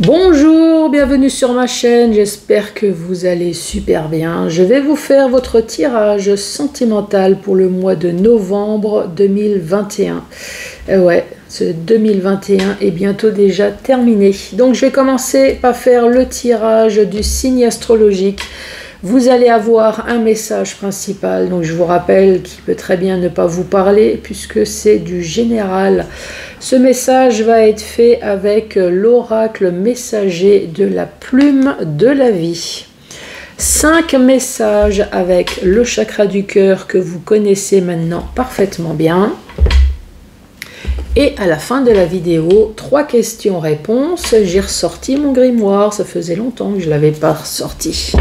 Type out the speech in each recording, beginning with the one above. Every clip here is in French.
Bonjour, bienvenue sur ma chaîne, j'espère que vous allez super bien. Je vais vous faire votre tirage sentimental pour le mois de novembre 2021. Ouais, ce 2021 est bientôt déjà terminé. Donc je vais commencer par faire le tirage du signe astrologique. Vous allez avoir un message principal, donc je vous rappelle qu'il peut très bien ne pas vous parler puisque c'est du général. Ce message va être fait avec l'oracle messager de la plume de la vie. 5 messages avec le chakra du cœur que vous connaissez maintenant parfaitement bien. Et à la fin de la vidéo, 3 questions-réponses. J'ai ressorti mon grimoire, ça faisait longtemps que je ne l'avais pas ressorti.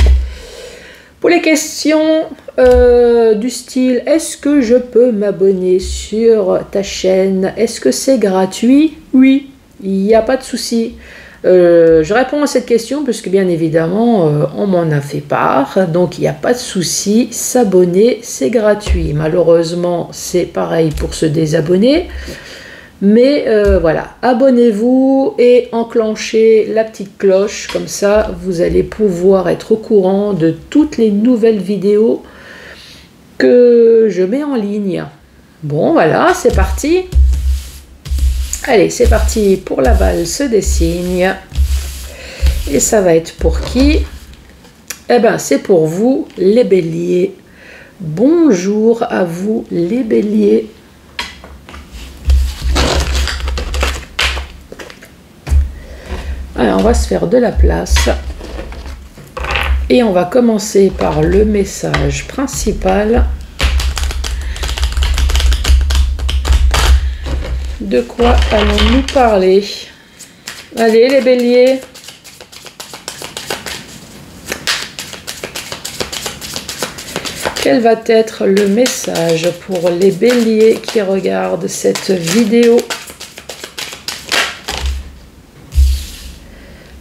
Pour les questions du style, est-ce que je peux m'abonner sur ta chaîne? Est-ce que c'est gratuit? Oui, il n'y a pas de souci. Je réponds à cette question parce que bien évidemment, on m'en a fait part. Donc, il n'y a pas de souci. S'abonner, c'est gratuit. Malheureusement, c'est pareil pour se désabonner. Mais voilà, abonnez-vous et enclenchez la petite cloche, comme ça vous allez pouvoir être au courant de toutes les nouvelles vidéos que je mets en ligne. Bon voilà, c'est parti. Allez, c'est parti pour la valse des signes. Et ça va être pour qui? Eh bien, c'est pour vous, les béliers. Bonjour à vous, les béliers. Alors, on va se faire de la place et on va commencer par le message principal. De quoi allons-nous parler? Allez, les béliers. Quel va être le message pour les béliers qui regardent cette vidéo?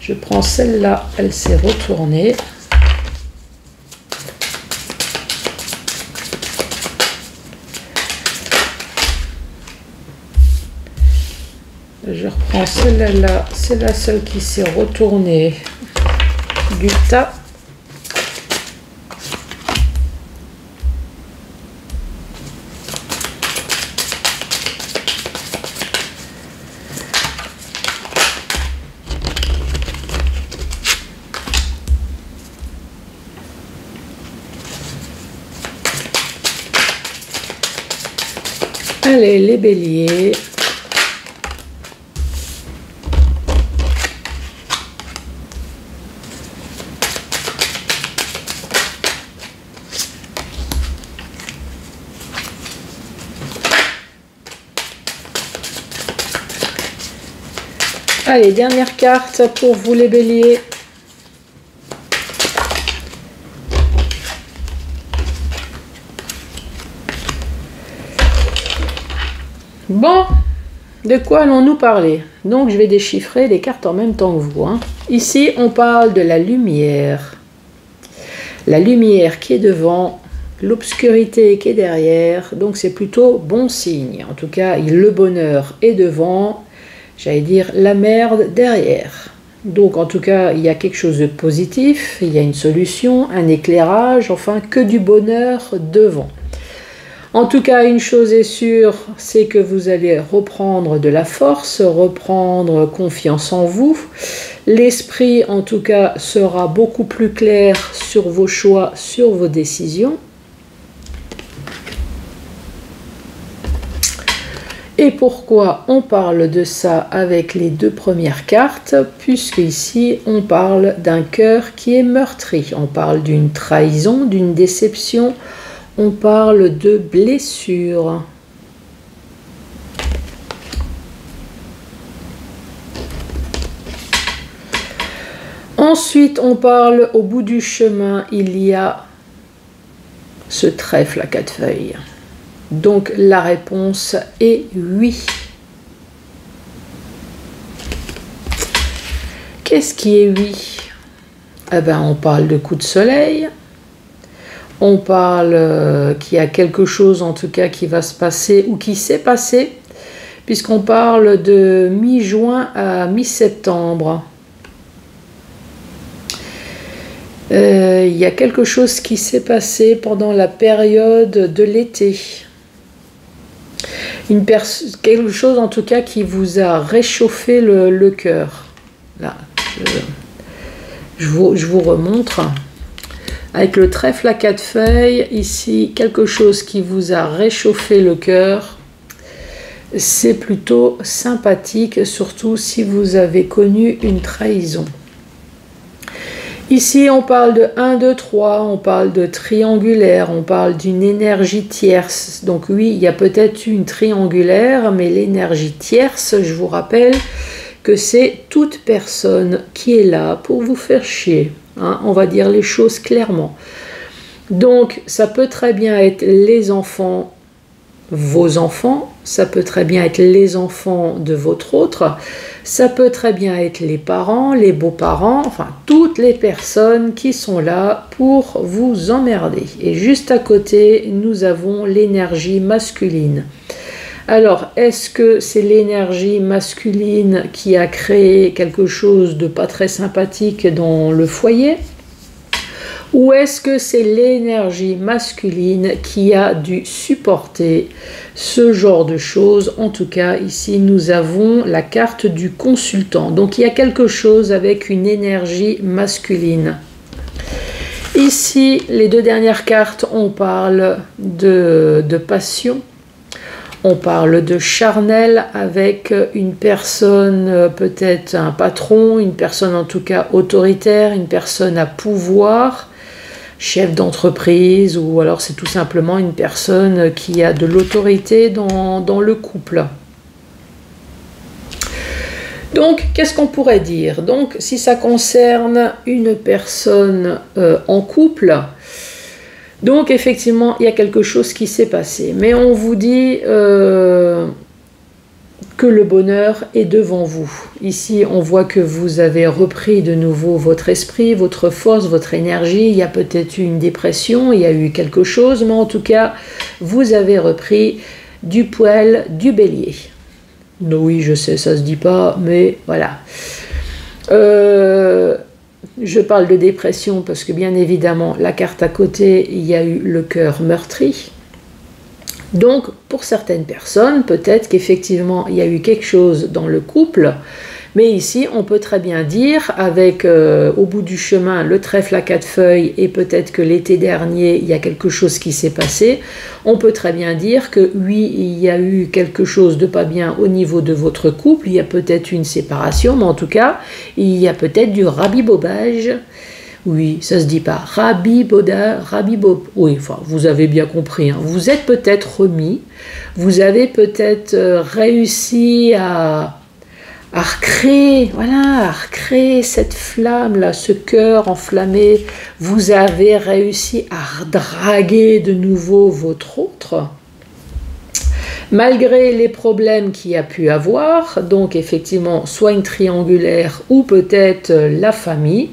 Je prends celle-là, elle s'est retournée. Je reprends celle-là, c'est la seule qui s'est retournée du tas. Allez, les béliers. Allez, dernière carte pour vous les béliers. Bon, de quoi allons-nous parler? Donc, je vais déchiffrer les cartes en même temps que vous. Ici, on parle de la lumière. La lumière qui est devant, l'obscurité qui est derrière. Donc, c'est plutôt bon signe. En tout cas, le bonheur est devant, j'allais dire la merde derrière. Donc, en tout cas, il y a quelque chose de positif, il y a une solution, un éclairage, enfin, que du bonheur devant. En tout cas, une chose est sûre, c'est que vous allez reprendre de la force, reprendre confiance en vous. L'esprit, en tout cas, sera beaucoup plus clair sur vos choix, sur vos décisions. Et pourquoi on parle de ça avec les 2 premières cartes? Puisque ici, on parle d'un cœur qui est meurtri. On parle d'une trahison, d'une déception. On parle de blessures. Ensuite, on parle au bout du chemin, il y a ce trèfle à 4 feuilles. Donc la réponse est oui. Qu'est-ce qui est oui? Eh bien, on parle de coup de soleil. On parle qu'il y a quelque chose en tout cas qui va se passer ou qui s'est passé puisqu'on parle de mi-juin à mi-septembre. Il y a quelque chose qui s'est passé pendant la période de l'été. Quelque chose en tout cas qui vous a réchauffé le cœur. Là, je vous remontre. Avec le trèfle à 4 feuilles, ici, quelque chose qui vous a réchauffé le cœur. C'est plutôt sympathique, surtout si vous avez connu une trahison. Ici, on parle de 1, 2, 3, on parle de triangulaire, on parle d'une énergie tierce. Donc oui, il y a peut-être une triangulaire, mais l'énergie tierce, je vous rappelle que c'est toute personne qui est là pour vous faire chier. Hein, on va dire les choses clairement. Donc, ça peut très bien être les enfants, vos enfants, ça peut très bien être les enfants de votre autre, ça peut très bien être les parents, les beaux-parents, enfin toutes les personnes qui sont là pour vous emmerder. Et juste à côté, nous avons l'énergie masculine. Alors, est-ce que c'est l'énergie masculine qui a créé quelque chose de pas très sympathique dans le foyer? Ou est-ce que c'est l'énergie masculine qui a dû supporter ce genre de choses? En tout cas, ici, nous avons la carte du consultant. Donc, il y a quelque chose avec une énergie masculine. Ici, les deux dernières cartes, on parle de passion. On parle de charnel avec une personne, peut-être un patron, une personne en tout cas autoritaire, une personne à pouvoir, chef d'entreprise, ou alors c'est tout simplement une personne qui a de l'autorité dans le couple. Donc, qu'est-ce qu'on pourrait dire? Donc, si ça concerne une personne en couple, donc effectivement, il y a quelque chose qui s'est passé. Mais on vous dit que le bonheur est devant vous. Ici, on voit que vous avez repris de nouveau votre esprit, votre force, votre énergie. Il y a peut-être eu une dépression, il y a eu quelque chose, mais en tout cas, vous avez repris du poil du bélier. Oui, je sais, ça se dit pas, mais voilà. Je parle de dépression parce que bien évidemment, la carte à côté, il y a eu le cœur meurtri. Donc, pour certaines personnes, peut-être qu'effectivement, il y a eu quelque chose dans le couple, mais ici, on peut très bien dire, avec au bout du chemin, le trèfle à 4 feuilles, et peut-être que l'été dernier, il y a quelque chose qui s'est passé, on peut très bien dire que oui, il y a eu quelque chose de pas bien au niveau de votre couple, il y a peut-être une séparation, mais en tout cas, il y a peut-être du rabibobage. Oui, ça se dit pas. Oui, enfin, vous avez bien compris. Hein. Vous êtes peut-être remis, vous avez peut-être réussi à recréer, voilà, à recréer cette flamme-là, ce cœur enflammé. Vous avez réussi à draguer de nouveau votre autre. Malgré les problèmes qu'il y a pu avoir, donc effectivement, soit une triangulaire ou peut-être la famille,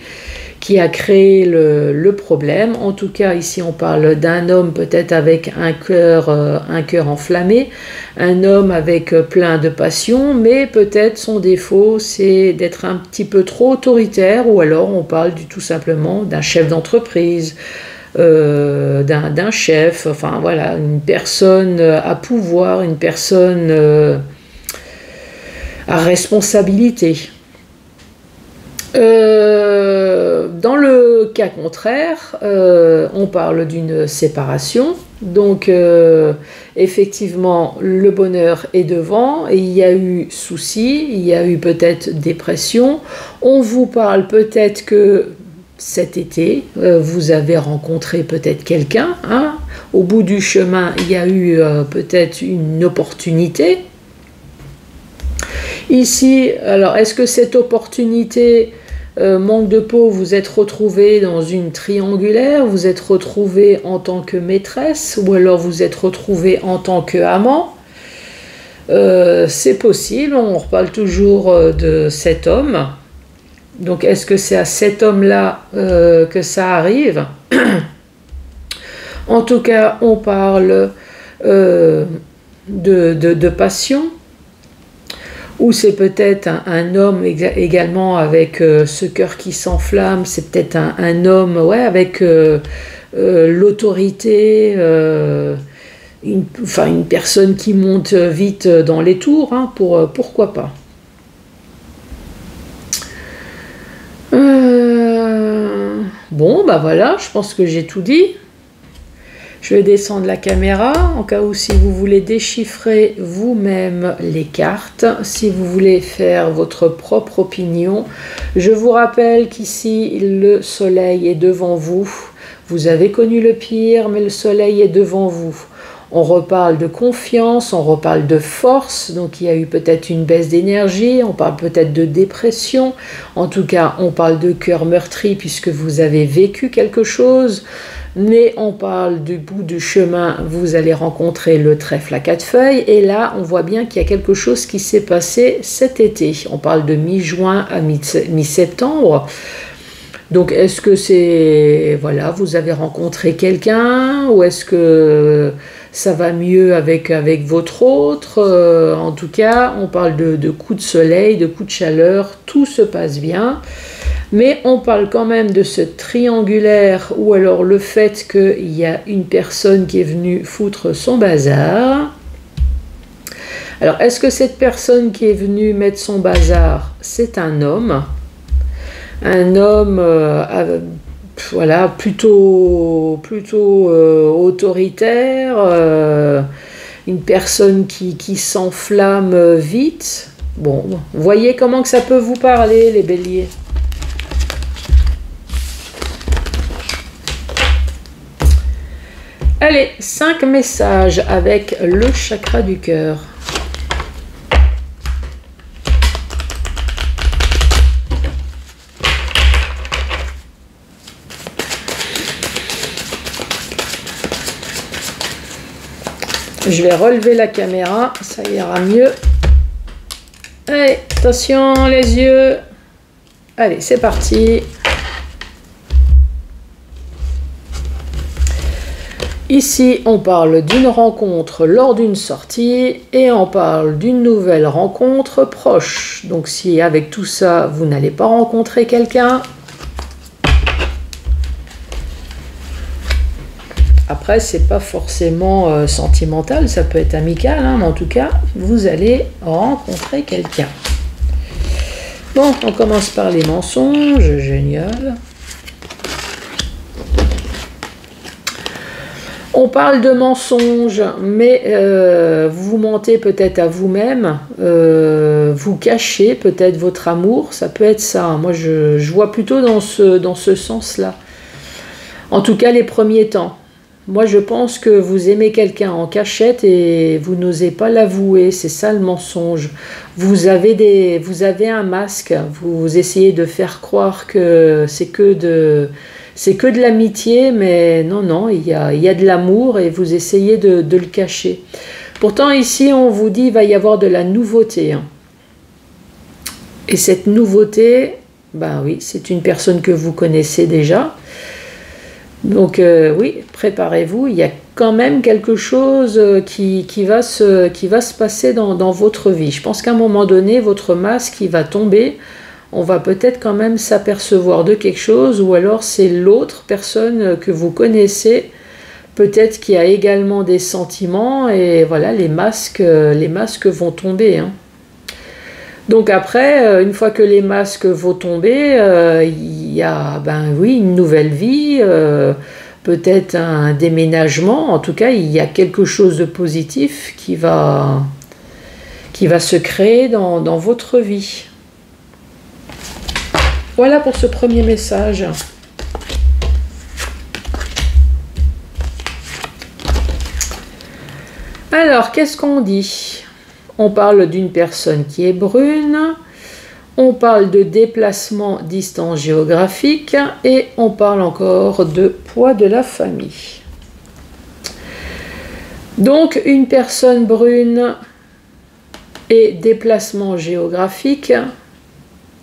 qui a créé le problème. En tout cas, ici, on parle d'un homme peut-être avec un cœur enflammé, un homme avec plein de passion, mais peut-être son défaut, c'est d'être un petit peu trop autoritaire, ou alors on parle tout simplement d'un chef d'entreprise, d'un chef, enfin voilà, une personne à pouvoir, une personne à responsabilité. Dans le cas contraire, on parle d'une séparation, donc effectivement le bonheur est devant, et il y a eu souci, il y a eu peut-être dépression, on vous parle peut-être que cet été, vous avez rencontré peut-être quelqu'un, hein, au bout du chemin il y a eu peut-être une opportunité. Ici, alors est-ce que cette opportunité, manque de peau, vous êtes retrouvé dans une triangulaire, vous êtes retrouvé en tant que maîtresse, ou alors vous êtes retrouvé en tant qu'amant? C'est possible, on reparle toujours de cet homme. Donc est-ce que c'est à cet homme-là que ça arrive? En tout cas, on parle de passion. Ou c'est peut-être un homme également avec ce cœur qui s'enflamme, c'est peut-être un homme ouais, avec l'autorité, une personne qui monte vite dans les tours, hein, pourquoi pas. Bon, bah voilà, je pense que j'ai tout dit. Je vais descendre la caméra, en cas où si vous voulez déchiffrer vous-même les cartes, si vous voulez faire votre propre opinion. Je vous rappelle qu'ici, le soleil est devant vous. Vous avez connu le pire, mais le soleil est devant vous. On reparle de confiance, on reparle de force, donc il y a eu peut-être une baisse d'énergie, on parle peut-être de dépression, en tout cas on parle de cœur meurtri puisque vous avez vécu quelque chose, mais on parle du bout du chemin, vous allez rencontrer le trèfle à 4 feuilles, et là on voit bien qu'il y a quelque chose qui s'est passé cet été, on parle de mi-juin à mi-septembre. Donc est-ce que c'est, voilà, vous avez rencontré quelqu'un, ou est-ce que ça va mieux avec votre autre, en tout cas, on parle de coups de soleil, de coups de chaleur, tout se passe bien. Mais on parle quand même de ce triangulaire, ou alors le fait qu'il y a une personne qui est venue foutre son bazar. Alors, est-ce que cette personne qui est venue mettre son bazar, c'est un homme? Un homme voilà, plutôt autoritaire, une personne qui s'enflamme vite. Bon, voyez comment que ça peut vous parler, les béliers. Allez, 5 messages avec le chakra du cœur. Je vais relever la caméra, ça ira mieux. Allez, attention les yeux. Allez, c'est parti. Ici, on parle d'une rencontre lors d'une sortie et on parle d'une nouvelle rencontre proche. Donc si avec tout ça, vous n'allez pas rencontrer quelqu'un, après, c'est pas forcément sentimental, ça peut être amical, hein, mais en tout cas, vous allez rencontrer quelqu'un. Bon, on commence par les mensonges, génial. On parle de mensonges, mais vous mentez peut-être à vous-même, vous cachez peut-être votre amour, ça peut être ça. Moi, je vois plutôt dans ce sens-là. En tout cas, les premiers temps. Moi, je pense que vous aimez quelqu'un en cachette et vous n'osez pas l'avouer. C'est ça le mensonge. Vous avez un masque. Vous essayez de faire croire que c'est que de l'amitié, mais non, il y a de l'amour et vous essayez de le cacher. Pourtant, ici, on vous dit qu'il va y avoir de la nouveauté. Hein. Et cette nouveauté, ben oui, c'est une personne que vous connaissez déjà. Donc oui, préparez-vous, il y a quand même quelque chose qui va se passer dans votre vie. Je pense qu'à un moment donné, votre masque il va tomber, on va peut-être quand même s'apercevoir de quelque chose, ou alors c'est l'autre personne que vous connaissez, peut-être qui a également des sentiments, et voilà, les masques vont tomber. Hein. Donc après, une fois que les masques vont tomber, il y a ben oui, une nouvelle vie, peut-être un déménagement. En tout cas, il y a quelque chose de positif qui va se créer dans votre vie. Voilà pour ce premier message. Alors, qu'est-ce qu'on dit ? On parle d'une personne qui est brune, on parle de déplacement, distance géographique, et on parle encore de poids de la famille. Donc, une personne brune et déplacement géographique,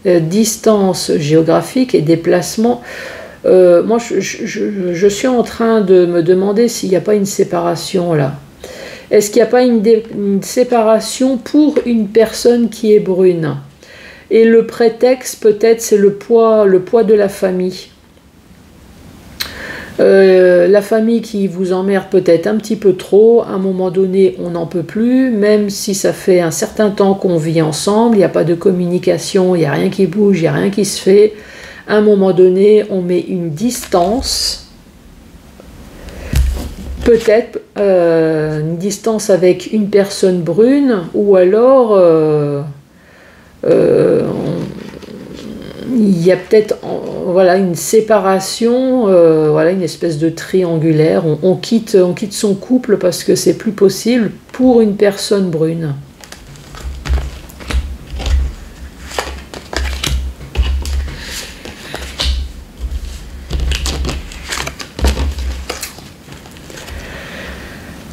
distance géographique et déplacement. Moi, je suis en train de me demander s'il n'y a pas une séparation là. Est-ce qu'il n'y a pas une séparation pour une personne qui est brune? Et le prétexte, peut-être, c'est le poids de la famille. La famille qui vous emmerde peut-être un petit peu trop, à un moment donné on n'en peut plus, même si ça fait un certain temps qu'on vit ensemble, il n'y a pas de communication, il n'y a rien qui bouge, il n'y a rien qui se fait. À un moment donné on met une distance, peut-être une distance avec une personne brune, ou alors il y a peut-être voilà, une séparation, voilà, une espèce de triangulaire. On quitte son couple parce que c'est plus possible pour une personne brune.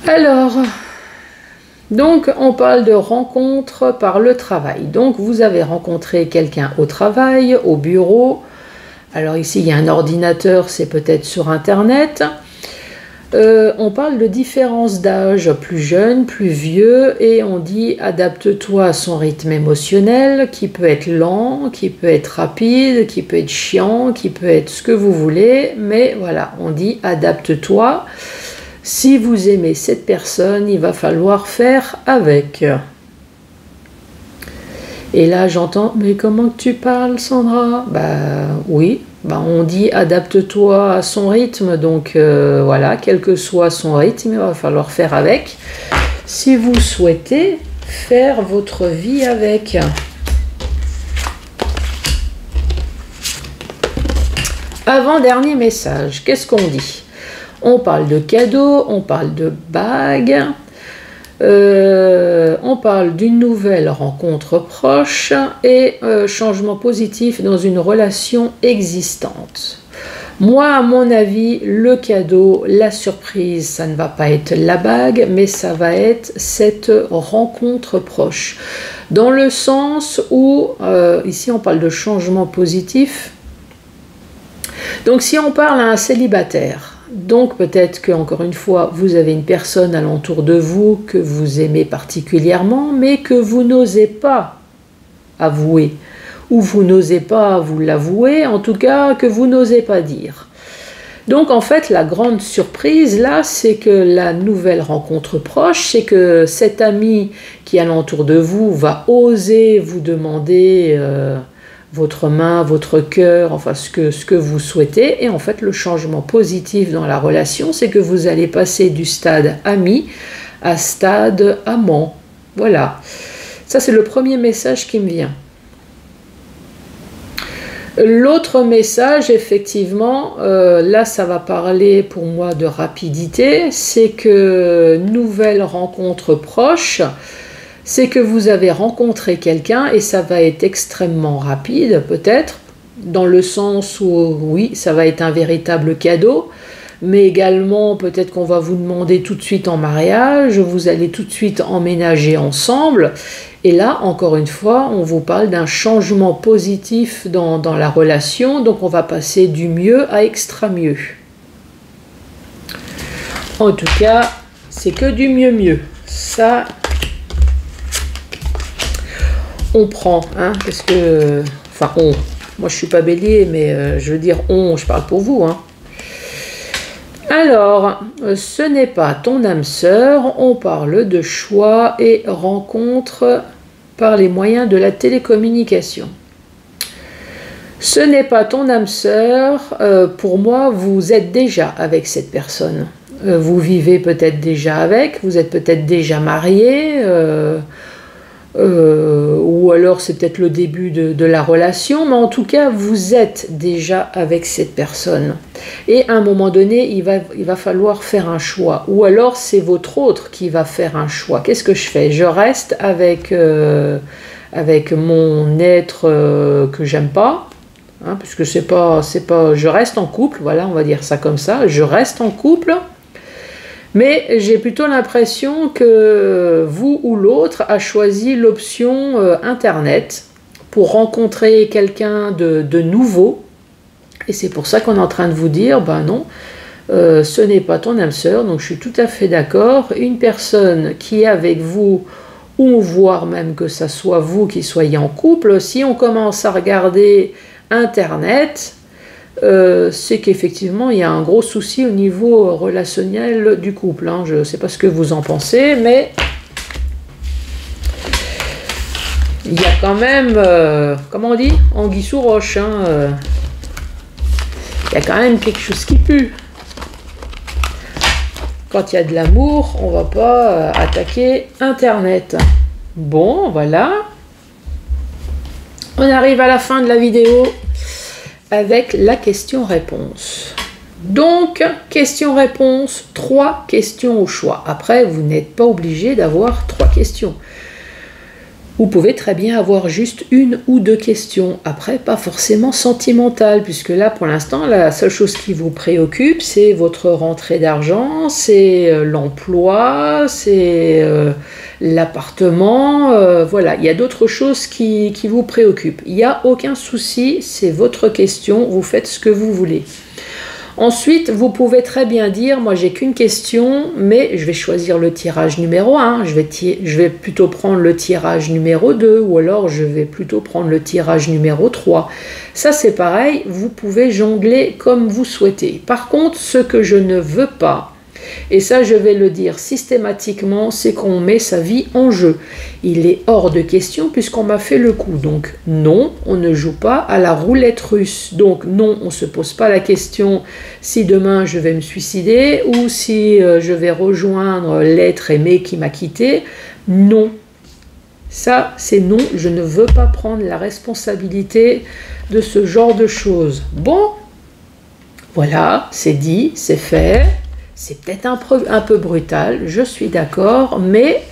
Alors, donc on parle de rencontre par le travail. Donc vous avez rencontré quelqu'un au travail, au bureau. Alors ici il y a un ordinateur, c'est peut-être sur internet. On parle de différence d'âge, plus jeune, plus vieux, et on dit adapte-toi à son rythme émotionnel, qui peut être lent, qui peut être rapide, qui peut être chiant, qui peut être ce que vous voulez, mais voilà, on dit adapte-toi. Si vous aimez cette personne, il va falloir faire avec. Et là, j'entends, mais comment que tu parles, Sandra? Bah oui, bah, on dit adapte-toi à son rythme, donc voilà, quel que soit son rythme, il va falloir faire avec. Si vous souhaitez faire votre vie avec. Avant-dernier message, qu'est-ce qu'on dit? On parle de cadeaux, on parle de bagues, on parle d'une nouvelle rencontre proche et changement positif dans une relation existante. Moi, à mon avis, le cadeau, la surprise, ça ne va pas être la bague, mais ça va être cette rencontre proche. Dans le sens où, ici on parle de changement positif, donc si on parle à un célibataire, donc peut-être que encore une fois vous avez une personne alentour de vous que vous aimez particulièrement mais que vous n'osez pas avouer, ou vous n'osez pas vous l'avouer, en tout cas que vous n'osez pas dire. Donc en fait la grande surprise là, c'est que la nouvelle rencontre proche, c'est que cet ami qui est alentour de vous va oser vous demander votre main, votre cœur, enfin ce que vous souhaitez. Et en fait, le changement positif dans la relation, c'est que vous allez passer du stade ami à stade amant. Voilà. Ça, c'est le premier message qui me vient. L'autre message, effectivement, là, ça va parler pour moi de rapidité. C'est que nouvelle rencontre proche, c'est que vous avez rencontré quelqu'un et ça va être extrêmement rapide peut-être, dans le sens où oui, ça va être un véritable cadeau, mais également peut-être qu'on va vous demander tout de suite en mariage, vous allez tout de suite emménager ensemble, et là encore une fois on vous parle d'un changement positif dans la relation, donc on va passer du mieux à extra mieux. En tout cas, c'est que du mieux. Ça, on prend, hein, parce que, enfin moi je suis pas bélier, mais je veux dire je parle pour vous, hein. Alors, ce n'est pas ton âme sœur, on parle de choix et rencontre par les moyens de la télécommunication. Ce n'est pas ton âme sœur, pour moi vous êtes déjà avec cette personne. Vous vivez peut-être déjà avec, vous êtes peut-être déjà marié, ou alors c'est peut-être le début de la relation, mais en tout cas vous êtes déjà avec cette personne et à un moment donné il va falloir faire un choix, ou alors c'est votre autre qui va faire un choix. Qu'est-ce que je fais? Je reste avec mon être que j'aime pas, hein, puisque c'est pas je reste en couple, voilà, on va dire ça comme ça, je reste en couple. Mais j'ai plutôt l'impression que vous ou l'autre a choisi l'option Internet pour rencontrer quelqu'un de nouveau. Et c'est pour ça qu'on est en train de vous dire, ben non, ce n'est pas ton âme sœur, donc je suis tout à fait d'accord. Une personne qui est avec vous, ou voire même que ça soit vous qui soyez en couple, si on commence à regarder Internet, c'est qu'effectivement il y a un gros souci au niveau relationnel du couple. Hein. Je ne sais pas ce que vous en pensez, mais il y a quand même, comment on dit, anguille sous roche. Hein, il y a quand même quelque chose qui pue. Quand il y a de l'amour, on ne va pas attaquer Internet. Bon, voilà. On arrive à la fin de la vidéo avec la question-réponse. Donc, question-réponse, 3 questions au choix. Après, vous n'êtes pas obligé d'avoir 3 questions. Vous pouvez très bien avoir juste 1 ou 2 questions. Après, pas forcément sentimentales, puisque là, pour l'instant, la seule chose qui vous préoccupe, c'est votre rentrée d'argent, c'est l'emploi, c'est l'appartement. Voilà, il y a d'autres choses qui vous préoccupent. Il n'y a aucun souci, c'est votre question, vous faites ce que vous voulez. Ensuite, vous pouvez très bien dire, moi j'ai qu'une question, mais je vais choisir le tirage numéro 1, je vais plutôt prendre le tirage numéro 2, ou alors je vais plutôt prendre le tirage numéro 3. Ça c'est pareil, vous pouvez jongler comme vous souhaitez. Par contre, ce que je ne veux pas, et ça je vais le dire systématiquement, c'est qu'on met sa vie en jeu. Il est hors de question puisqu'on m'a fait le coup. Donc non, on ne joue pas à la roulette russe. Donc non, on ne se pose pas la question si demain je vais me suicider ou si je vais rejoindre l'être aimé qui m'a quitté. Non. Ça, c'est non, je ne veux pas prendre la responsabilité de ce genre de choses. Bon, voilà, c'est dit, c'est fait. C'est peut-être un peu brutal, je suis d'accord, mais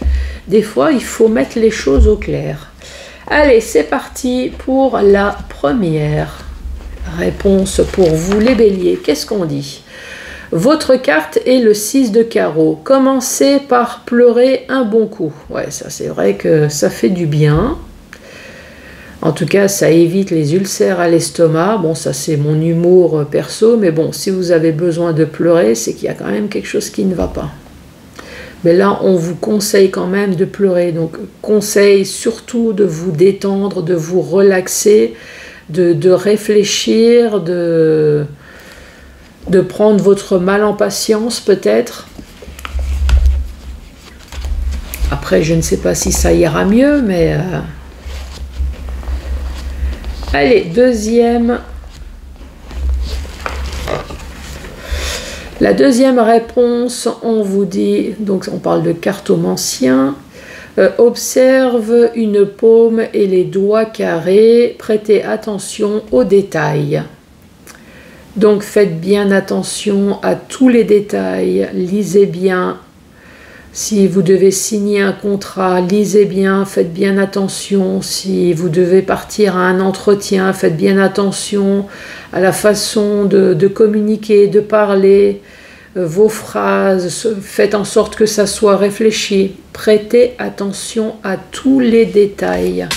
des fois, il faut mettre les choses au clair. Allez, c'est parti pour la première réponse pour vous, les béliers. Qu'est-ce qu'on dit? Votre carte est le 6 de carreau. Commencez par pleurer un bon coup. Ouais, ça c'est vrai que ça fait du bien. En tout cas, ça évite les ulcères à l'estomac. Bon, ça c'est mon humour perso, mais bon, si vous avez besoin de pleurer, c'est qu'il y a quand même quelque chose qui ne va pas. Mais là, on vous conseille quand même de pleurer. Donc, conseil surtout de vous détendre, de vous relaxer, de réfléchir, de prendre votre mal en patience peut-être. Après, je ne sais pas si ça ira mieux, mais... Allez, la deuxième réponse, on vous dit, donc on parle de cartomancien, observe une paume et les doigts carrés, prêtez attention aux détails. Donc faites bien attention à tous les détails, lisez bien. Si vous devez signer un contrat, lisez bien, faites bien attention. Si vous devez partir à un entretien, faites bien attention à la façon de communiquer, de parler, vos phrases, faites en sorte que ça soit réfléchi. Prêtez attention à tous les détails.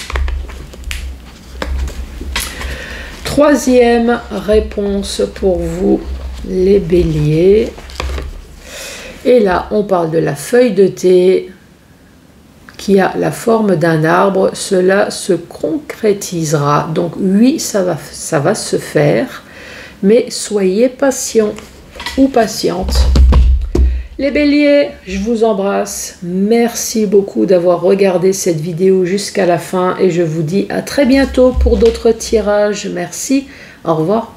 Troisième réponse pour vous, les béliers. Et là, on parle de la feuille de thé qui a la forme d'un arbre. Cela se concrétisera. Donc oui, ça va se faire, mais soyez patient ou patiente. Les béliers, je vous embrasse. Merci beaucoup d'avoir regardé cette vidéo jusqu'à la fin et je vous dis à très bientôt pour d'autres tirages. Merci, au revoir.